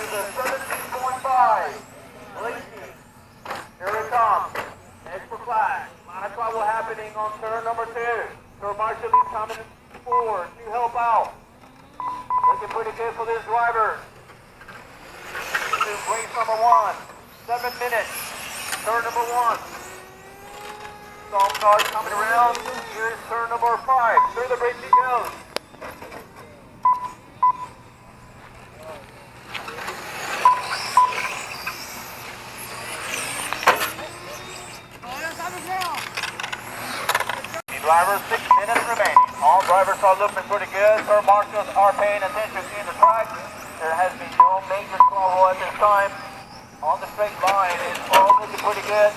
the 17.5. Blinky. Here it comes. Extra flag. A lot of trouble happening on turn number 2. So Marshall is coming forward to help out. Looking pretty good for this driver. This is race number 1. 7 minutes. Turn number 1. Some cars coming around. Here's turn number 5. Through the brakes he goes. Drivers, 6 minutes remaining. All drivers are looking pretty good. Sir marshals are paying attention in the track. There has been no major trouble at this time. On the straight line, it's all looking pretty good.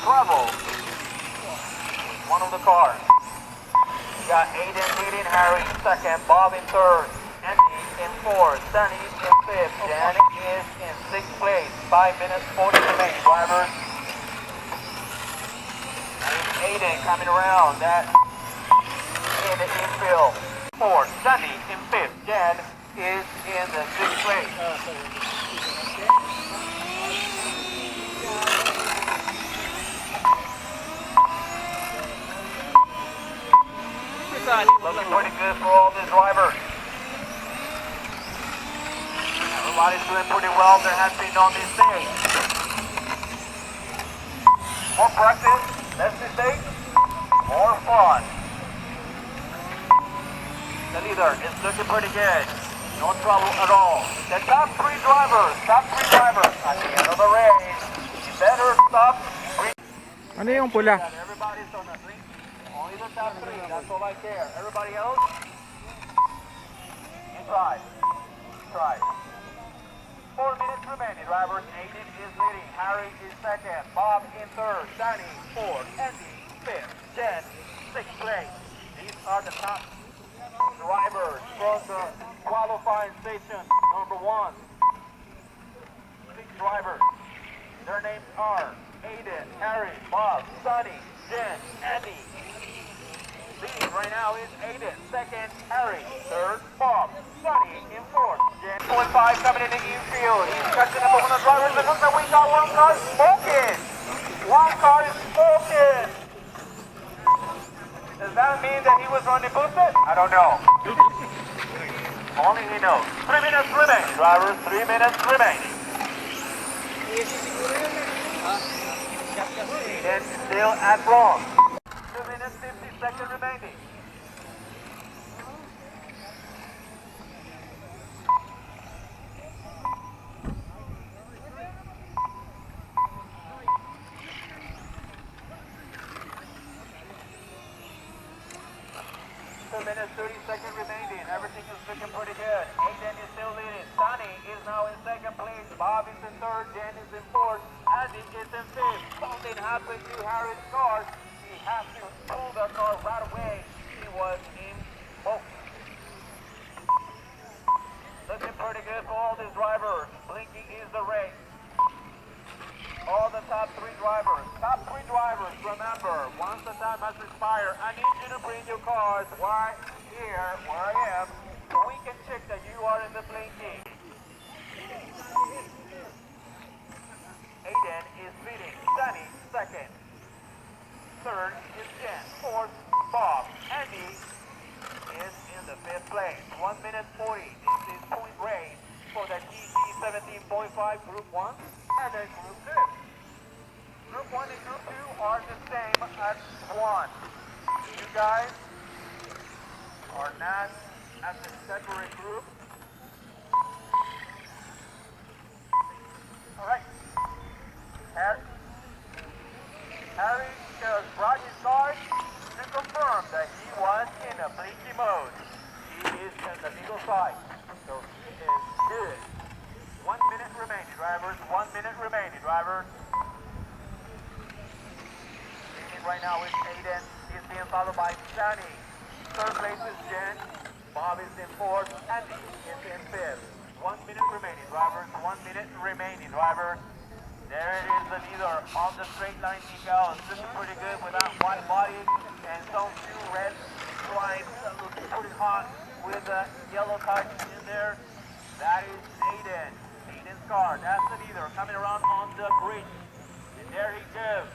Trouble. One of the cars. We got Aiden leading, Harry in second, Bob in third, Andy in fourth, Danny in fifth, Danny is in 6th place. 5 minutes 40 remaining, drivers. Aiden coming around that in the infield. Fourth, Danny in 5th. Jen is in the 6th place. Looking pretty good for all the drivers. Everybody's doing pretty well. There has been no mistake. More practice. Less mistakes, more fun. The leader is looking pretty good. No trouble at all. The top 3 drivers at the end of the race. You better stop. Ano yung pula? Everybody's on the green. Only the top 3. That's all I care. Everybody else? You try. 4 minutes remaining, drivers. Aiden is leading. Harry is second. Bob in third. Danny fourth. Andy fifth. Jen 6th place. These are the top drivers from the qualifying station number 1. 6 drivers. Their names are Aiden, Harry, Bob, Sonny, Jen, Andy. Leading right now is Aiden. Second, Harry. Third, Bob. Sonny in fourth. Jen 5 coming in the infield. He's catching up with one of the drivers. It looks like we got one car smoking. One car is smoking. Does that mean that he was running boosted? I don't know. Only he knows. 3 minutes remaining, drivers. 3 minutes remaining. Aiden still at wrong. 2 minutes 50 seconds remaining. Minutes 30 seconds remaining. Everything is looking pretty good. Aiden is still leading. Sonny is now in 2nd place. Bob is in 3rd. Jen is in 4th. Andy is in 5th. Something happened to Harry's car. He has to pull the car right away. He was in smoke. Looking pretty good for all these drivers. Blinky is the race. All the top 3 drivers. Top 3 drivers, remember, once the time has expired, I need you to bring your cars right here, where I am, so we can check that you are in the Blinky. Aiden is leading. Danny, 2nd. 3rd is Jen. 4th, Bob. Andy is in the 5th place. 1 minute 40. This is point race for the GT 17.5 Group 1 and then Group 2. Group 1 and Group 2 are the same as 1. You guys are not as a separate group. Alright. Harry just brought his card to confirm that he was in a Blinky mode. He is in the legal side. So he is good. 1 minute remaining, drivers. 1 minute remaining, drivers. Leading right now is Aiden. He's being followed by Danny. 3rd place is Jen. Bob is in 4th. Andy is in 5th. 1 minute remaining, drivers. 1 minute remaining, drivers. There it is, the leader on the straight line he goes. Looking pretty good with that white body and some few red stripes. Looking pretty hot with the yellow touch in there. That is Aiden. car. That's the leader coming around on the bridge. And there he goes.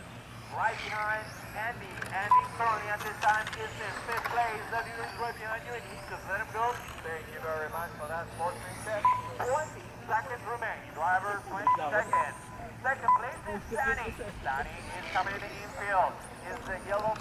Right behind Andy. Andy currently at this time is in 5th place. The leader is right behind you and he just let him go. Thank you very much for that sportsman test. 20 seconds remaining. Driver 20 seconds. Second place is Danny. Danny is coming in the infield. Is the yellow